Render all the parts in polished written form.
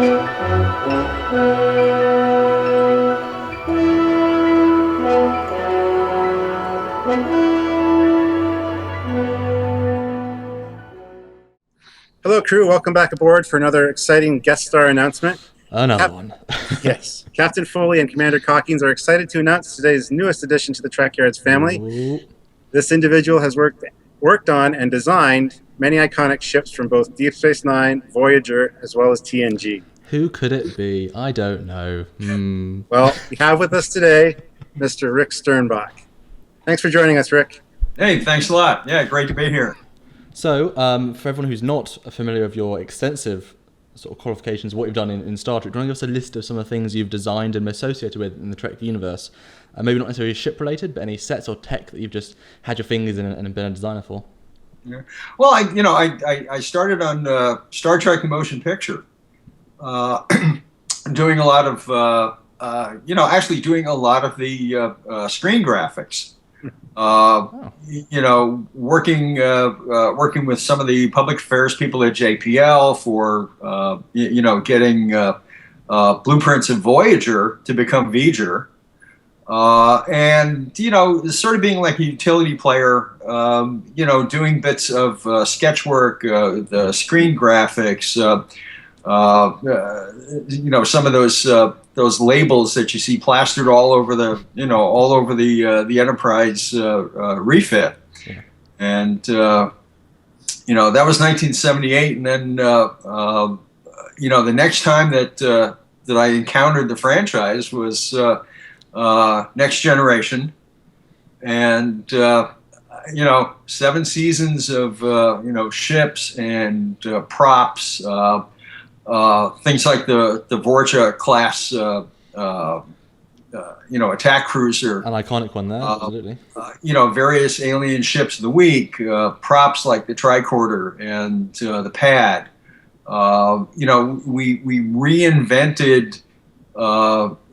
Hello, crew. Welcome back aboard for another exciting guest star announcement. Another one. Yes. Captain Foley and Commander Calkins are excited to announce today's newest addition to the Trekyards family. Ooh. This individual has worked on and designed many iconic ships from both Deep Space Nine, Voyager, as well as TNG. Who could it be? I don't know. Well, we have with us today Mr. Rick Sternbach. Thanks for joining us, Rick. Hey, thanks a lot. Yeah, great to be here. So, for everyone who's not familiar with your extensive sort of qualifications, what you've done in Star Trek, do you want to give us a list of some of the things you've designed and associated with in the Trek universe? Maybe not necessarily ship-related, but any sets or tech that you've just had your fingers in and been a designer for? Yeah. Well, I started on Star Trek: The Motion Picture, doing a lot of actually doing a lot of the screen graphics. Working with some of the public affairs people at JPL for getting blueprints of Voyager to become Voyager, and sort of being like a utility player, doing bits of sketch work, the screen graphics, some of those labels that you see plastered all over the Enterprise refit. Yeah. And that was 1978, and then the next time that I encountered the franchise was Next Generation, and 7 seasons of ships and props, things like the Voyager class attack cruiser, An iconic one there, absolutely. Various alien ships of the week, props like the tricorder and the pad. We reinvented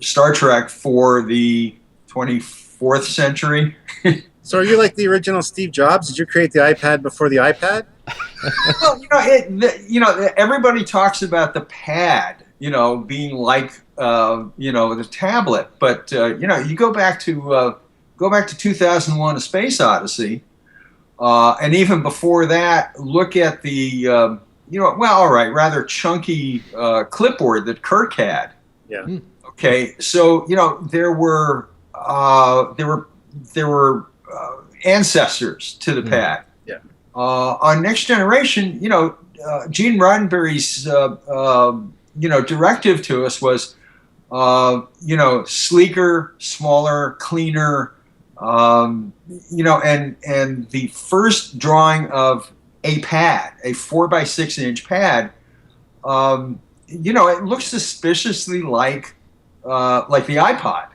Star Trek for the 24th century. So are you like the original Steve Jobs? Did you create the iPad before the iPad? Well, everybody talks about the pad, being like the tablet, but you go back to 2001: A Space Odyssey, and even before that, look at the rather chunky clipboard that Kirk had. Yeah. Okay, so there were ancestors to the pad. Yeah. On Next Generation, Gene Roddenberry's directive to us was sleeker, smaller, cleaner, and the first drawing of a pad, a 4x6 inch pad, it looks suspiciously like the iPod.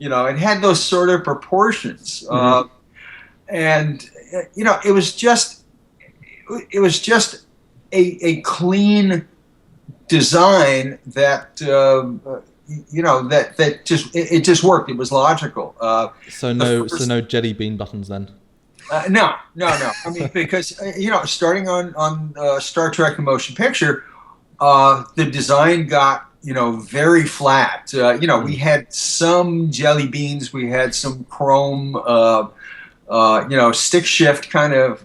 It had those sort of proportions, and it was just a clean design that that just worked. It was logical. So no jelly bean buttons then. No. I mean, because starting on Star Trek: The Motion Picture, the design got very flat. We had some jelly beans, we had some chrome, stick shift kind of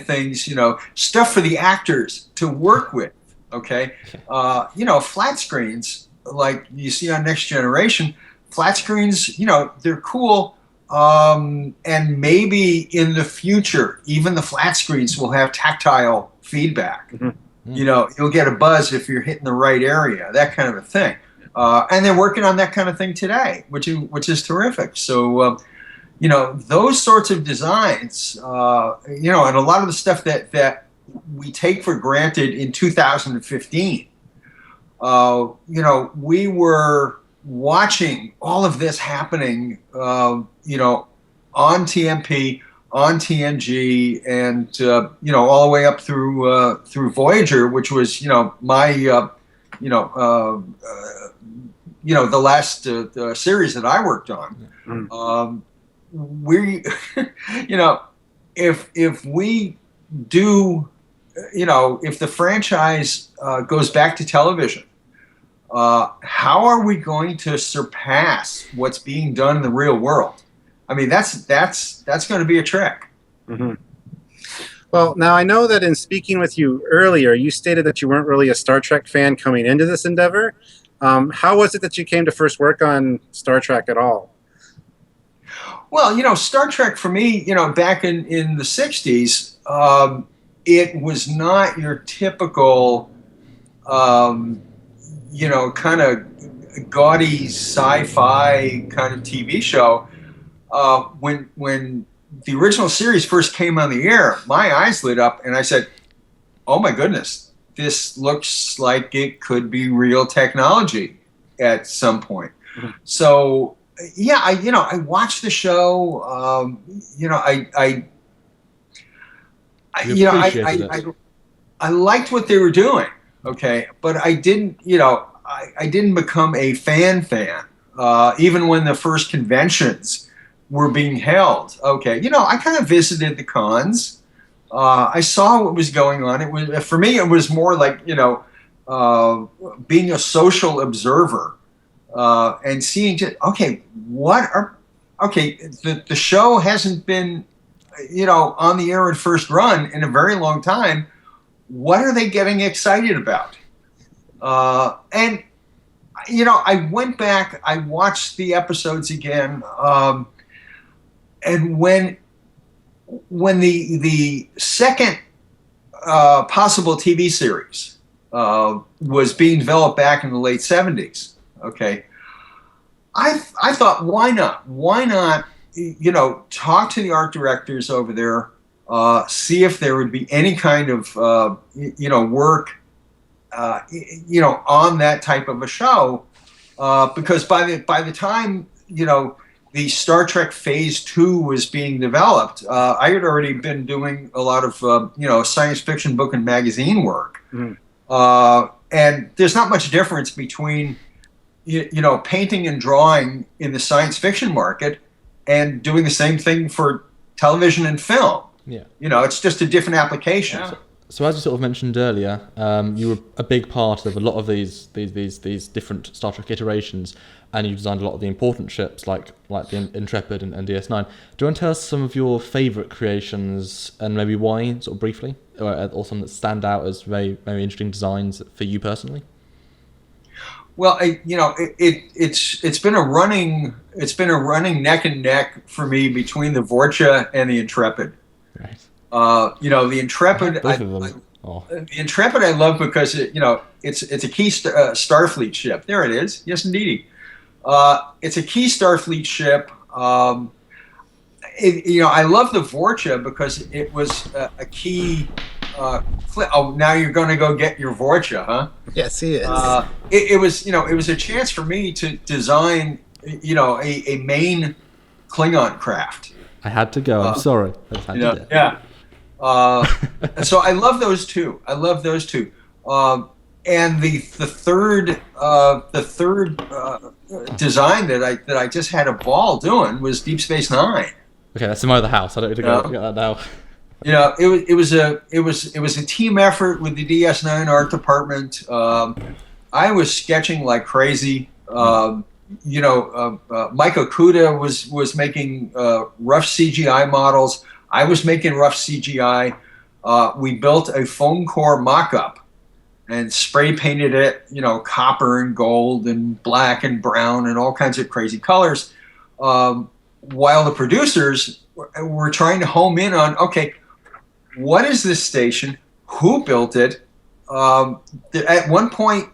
things. Stuff for the actors to work with. Okay, flat screens like you see on Next Generation. Flat screens, they're cool. And maybe in the future, even the flat screens will have tactile feedback. Mm-hmm. You'll get a buzz if you're hitting the right area, that kind of a thing. And they're working on that kind of thing today, which is terrific. So, those sorts of designs, and a lot of the stuff that we take for granted in 2015, we were watching all of this happening, on TMP, on TNG, and all the way up through Voyager, which was my the last series that I worked on. We if we do if the franchise goes back to television, how are we going to surpass what's being done in the real world? I mean, that's going to be a trick. Mm-hmm. Well, now I know that in speaking with you earlier, you stated that you weren't really a Star Trek fan coming into this endeavor. How was it that you came to first work on Star Trek at all? Well, Star Trek for me, back in the 60s, it was not your typical, kind of gaudy sci-fi kind of TV show. When the original series first came on the air, my eyes lit up and I said, oh my goodness, this looks like it could be real technology at some point. Mm-hmm. So, yeah, I watched the show. I liked what they were doing. Okay, but I didn't, I didn't become a fan. Even when the first conventions were being held. Okay, I kind of visited the cons. I saw what was going on. It was, for me, it was more like being a social observer and seeing just, the show hasn't been on the air in first run in a very long time. What are they getting excited about? And I went back, I watched the episodes again. And when the second possible TV series was being developed back in the late 70s, okay, I thought, why not? Why not, talk to the art directors over there, see if there would be any kind of, work, on that type of a show, because by the time, the Star Trek Phase 2 was being developed, I had already been doing a lot of, science fiction book and magazine work. Mm. And there's not much difference between, painting and drawing in the science fiction market and doing the same thing for television and film. Yeah. It's just a different application. Yeah. So as you sort of mentioned earlier, you were a big part of a lot of these different Star Trek iterations, and you designed a lot of the important ships like the Intrepid and DS9. Do you want to tell us some of your favourite creations and maybe why, sort of briefly, or some that stand out as very, very interesting designs for you personally? Well, it's been a running neck and neck for me between the Voyager and the Intrepid. Right. The Intrepid. The Intrepid I love because it's a key Starfleet ship. There it is. Yes, indeed. It's a key Starfleet ship. I love the Voyager because it was a key. Now you're going to go get your Voyager, huh? Yes, he is. It was a chance for me to design a main Klingon craft. I had to go. I'm sorry. Yeah. So I love those two. And the third design that I just had a ball doing was Deep Space Nine. Okay, that's some other house. I don't need to go get that now. It was a team effort with the DS9 art department. I was sketching like crazy. Mike Okuda was making rough CGI models. I was making rough CGI. We built a foam core mock-up and spray painted it, copper and gold and black and brown and all kinds of crazy colors. While the producers were trying to home in on, okay, what is this station? Who built it? At one point,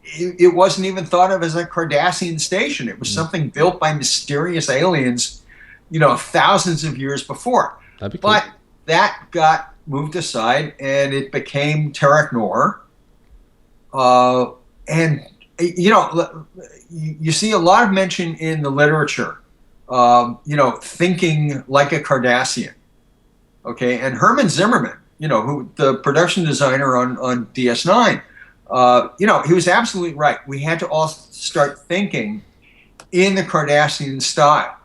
it wasn't even thought of as a Cardassian station. It was something built by mysterious aliens, thousands of years before. That'd be cool. But that got moved aside, and it became Terek Nor. And you see a lot of mention in the literature, thinking like a Cardassian. Okay, and Herman Zimmerman, who the production designer on DS9, he was absolutely right. We had to all start thinking in the Cardassian style.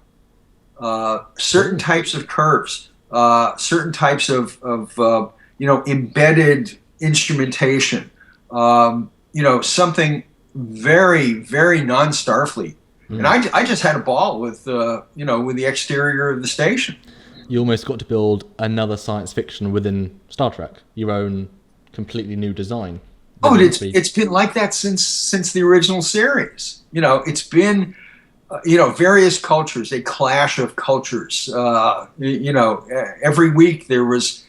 Certain types of curves, certain types of embedded instrumentation, something very, very non-Starfleet. And I just had a ball with with the exterior of the station. You almost got to build another science fiction within Star Trek, your own completely new design. Oh, it's been like that since the original series. It's been various cultures, a clash of cultures. Every week there was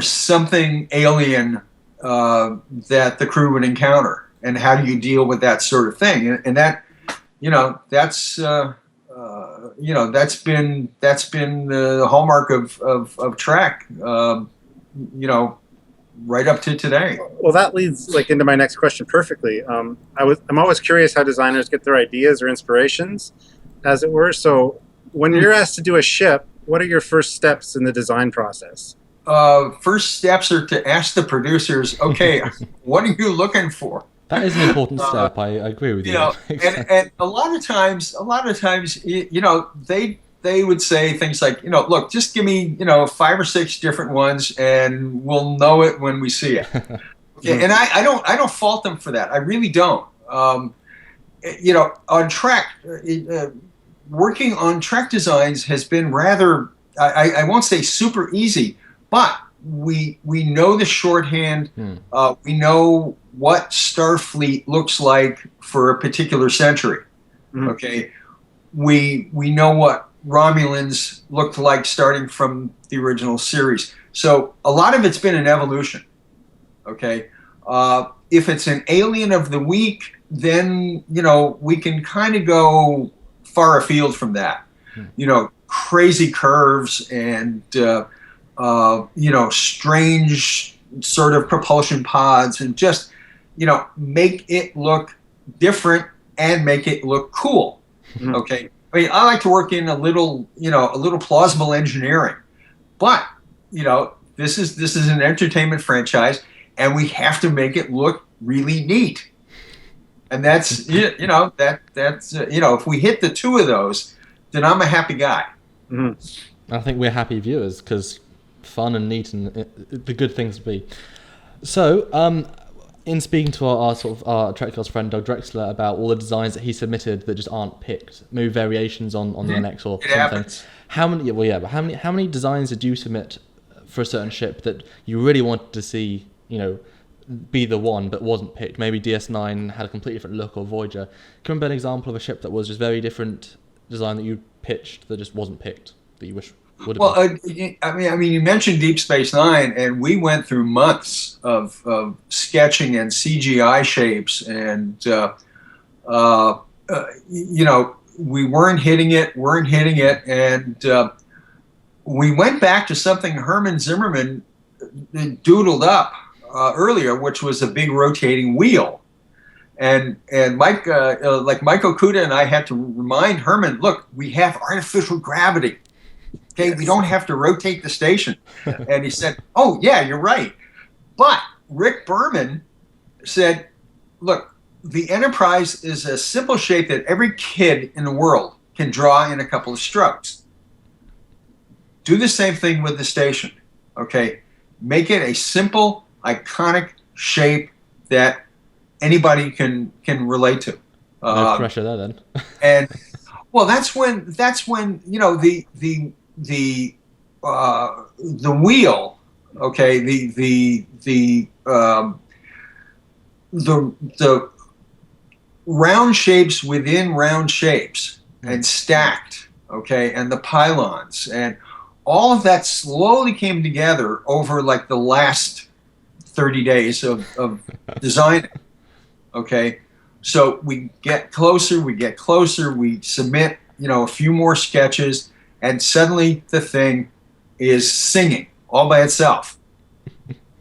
something alien that the crew would encounter, and how do you deal with that sort of thing? And that, that's been the hallmark of Trek. Right up to today. Well, that leads into my next question perfectly. I'm always curious how designers get their ideas or inspirations, as it were. So when you're asked to do a ship, what are your first steps in the design process? First steps are to ask the producers, okay, what are you looking for? That is an important step. I agree with you. And a lot of times, they would say things like, look, just give me, 5 or 6 different ones, and we'll know it when we see it. Okay, and I don't fault them for that. I really don't. On Trek, working on Trek designs has been rather, I won't say super easy, but we know the shorthand. We know what Starfleet looks like for a particular century. Okay, we know what Romulans looked like starting from the original series. So a lot of it's been an evolution. Okay, if it's an alien of the week, then we can kind of go far afield from that. Crazy curves and strange sort of propulsion pods, and just make it look different and make it look cool. Okay. I mean, I like to work in a little plausible engineering, but this is an entertainment franchise, and we have to make it look really neat. And that's if we hit the 2 of those, then I'm a happy guy. I think we're happy viewers, because fun and neat and the good things to be. So, in speaking to our Trekyards friend Doug Drexler about all the designs that he submitted that just aren't picked, maybe variations on the NX or something. Happens. How many designs did you submit for a certain ship that you really wanted to see, be the one but wasn't picked? Maybe DS9 had a completely different look, or Voyager. Can you remember an example of a ship that was just very different design that you pitched that just wasn't picked, that you wish would have been? I mean, you mentioned Deep Space Nine, and we went through months of sketching and CGI shapes, and we weren't hitting it, and we went back to something Herman Zimmerman doodled up earlier, which was a big rotating wheel. And Mike, Mike Okuda and I had to remind Herman, look, we have artificial gravity. Okay, yes. We don't have to rotate the station. And he said, oh, yeah, you're right. But Rick Berman said, look, the Enterprise is a simple shape that every kid in the world can draw in a couple of strokes. Do the same thing with the station. Okay, make it a simple, iconic shape that anybody can relate to. No pressure there, then. And well, that's when the wheel, okay, the round shapes within round shapes and stacked, okay, and the pylons and all of that slowly came together over like the last 30 days of designing. Okay, so we get closer, we submit, a few more sketches, and suddenly the thing is singing all by itself.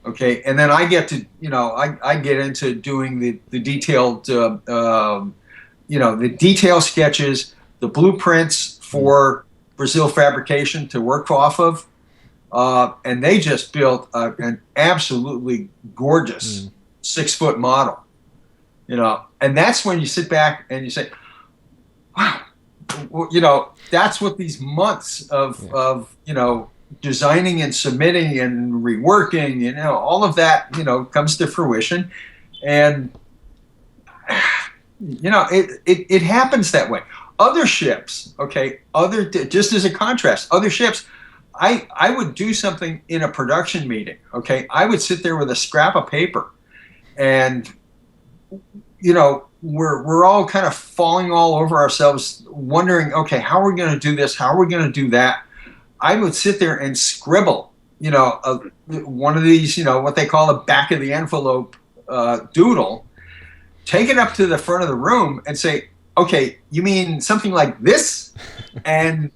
Okay, and then I get to, I get into doing the detailed, the detail sketches, the blueprints for Brazil Fabrication to work off of, and they just built an absolutely gorgeous 6-foot model. And that's when you sit back and you say, wow, that's what these months of designing and submitting and reworking, all of that, comes to fruition. And, it happens that way. Other ships, okay, just as a contrast, other ships, I would do something in a production meeting, okay? I would sit there with a scrap of paper and, we're all kind of falling all over ourselves, wondering, okay, how are we going to do this? How are we going to do that? I would sit there and scribble, one of these, what they call a back of the envelope doodle, take it up to the front of the room and say, okay, you mean something like this? And,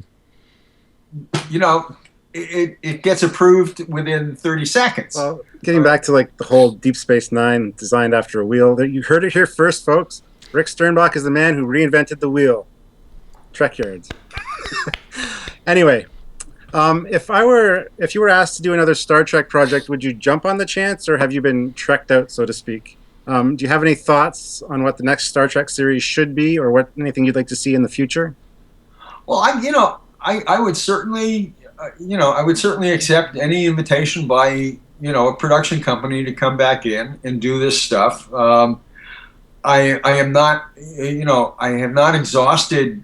it gets approved within 30 seconds. Well, getting back to like the whole Deep Space Nine designed after a wheel, you heard it here first, folks. Rick Sternbach is the man who reinvented the wheel. Trekyards. Anyway, if you were asked to do another Star Trek project, would you jump on the chance, or have you been trekked out, so to speak? Do you have any thoughts on what the next Star Trek series should be, or anything you'd like to see in the future? Well, I would certainly, I would certainly accept any invitation by, a production company to come back in and do this stuff. I am not, I have not exhausted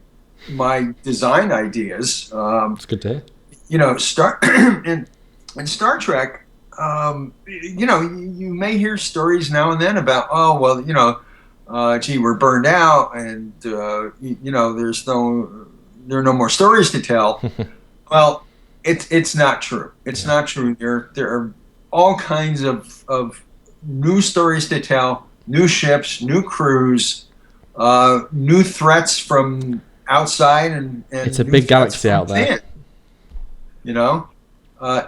my design ideas. It's good to hear. In Star Trek, you may hear stories now and then about, oh, well, gee, we're burned out, and there are no more stories to tell. Well, it's not true. It's not true. There are all kinds of new stories to tell, new ships, new crews, new threats from outside, and it's a big galaxy out there.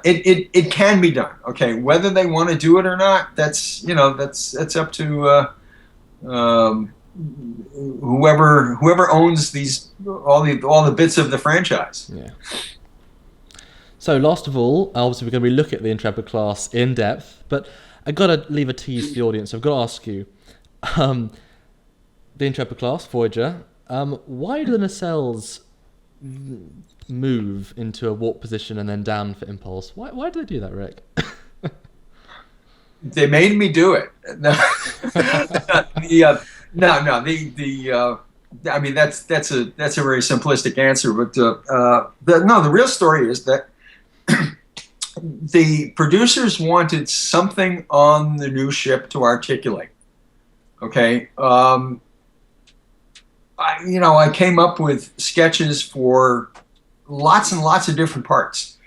It can be done. Okay, whether they want to do it or not, that's up to whoever owns all the bits of the franchise. Yeah. So last of all, obviously we're going to be looking at the Intrepid class in depth, but I've got to leave a tease to the audience. I've got to ask you, the Intrepid class, Voyager, why do the nacelles move into a warp position and then down for impulse? Why do they do that, Rick? They made me do it. I mean, that's a very simplistic answer, but the real story is that the producers wanted something on the new ship to articulate. Okay, I came up with sketches for lots and lots of different parts,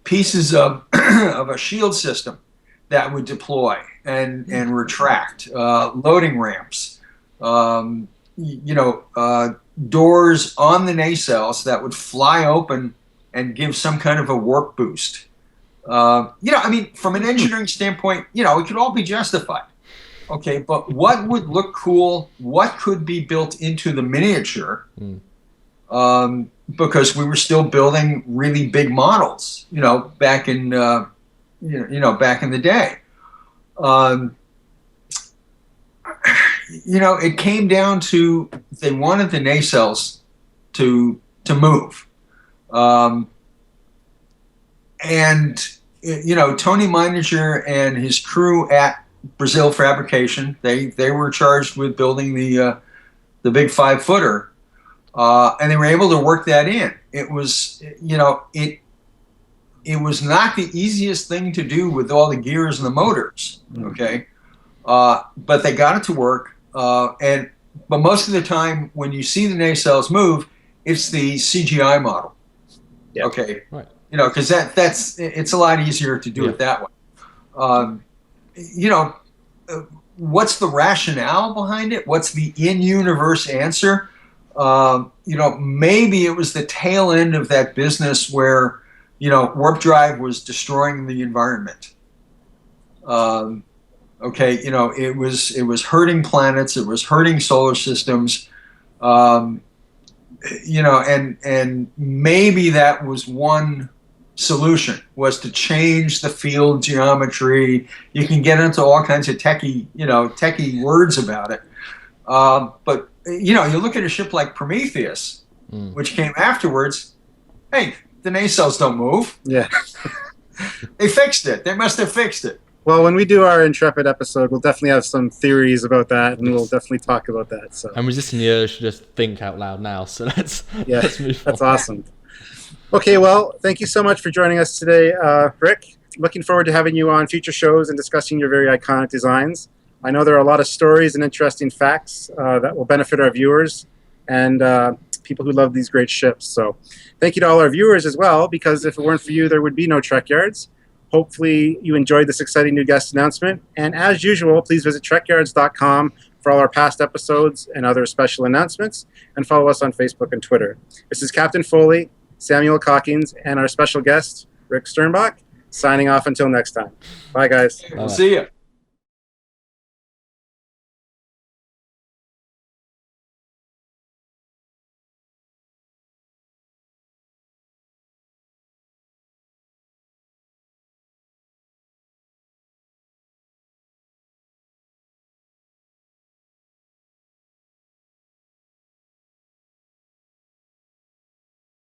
pieces of of a shield system that would deploy and retract, loading ramps, doors on the nacelles that would fly open and give some kind of a warp boost. I mean, from an engineering standpoint, it could all be justified. Okay, but what would look cool? What could be built into the miniature? Because we were still building really big models, back in back in the day. It came down to they wanted the nacelles to move, and Tony Meininger and his crew at Brazil Fabrication, they were charged with building the big 5-footer, and they were able to work that in. It was it was not the easiest thing to do with all the gears and the motors. Okay, but they got it to work. But most of the time, when you see the nacelles move, it's the CGI model. Yep. Okay, right. Because it's a lot easier to do it that way. What's the rationale behind it? What's the in-universe answer? Maybe it was the tail end of that business where, warp drive was destroying the environment. It was hurting planets, it was hurting solar systems, and maybe that was one solution, was to change the field geometry. You can get into all kinds of techie words about it. But you look at a ship like Prometheus, which came afterwards. Hey, the nacelles don't move. Yeah. They fixed it. They must have fixed it. Well, when we do our Intrepid episode, we'll definitely have some theories about that, and we'll definitely talk about that. So I'm resisting the urge to just think out loud now. So let's move that's on. awesome. Okay, well, thank you so much for joining us today, Rick. Looking forward to having you on future shows and discussing your very iconic designs. I know there are a lot of stories and interesting facts that will benefit our viewers and people who love these great ships. So thank you to all our viewers as well, because if it weren't for you, there would be no Trekyards. Hopefully you enjoyed this exciting new guest announcement. And as usual, please visit trekyards.com for all our past episodes and other special announcements, and follow us on Facebook and Twitter. This is Captain Foley, Samuel Calkins, and our special guest, Rick Sternbach, signing off until next time. Bye, guys. We'll see you.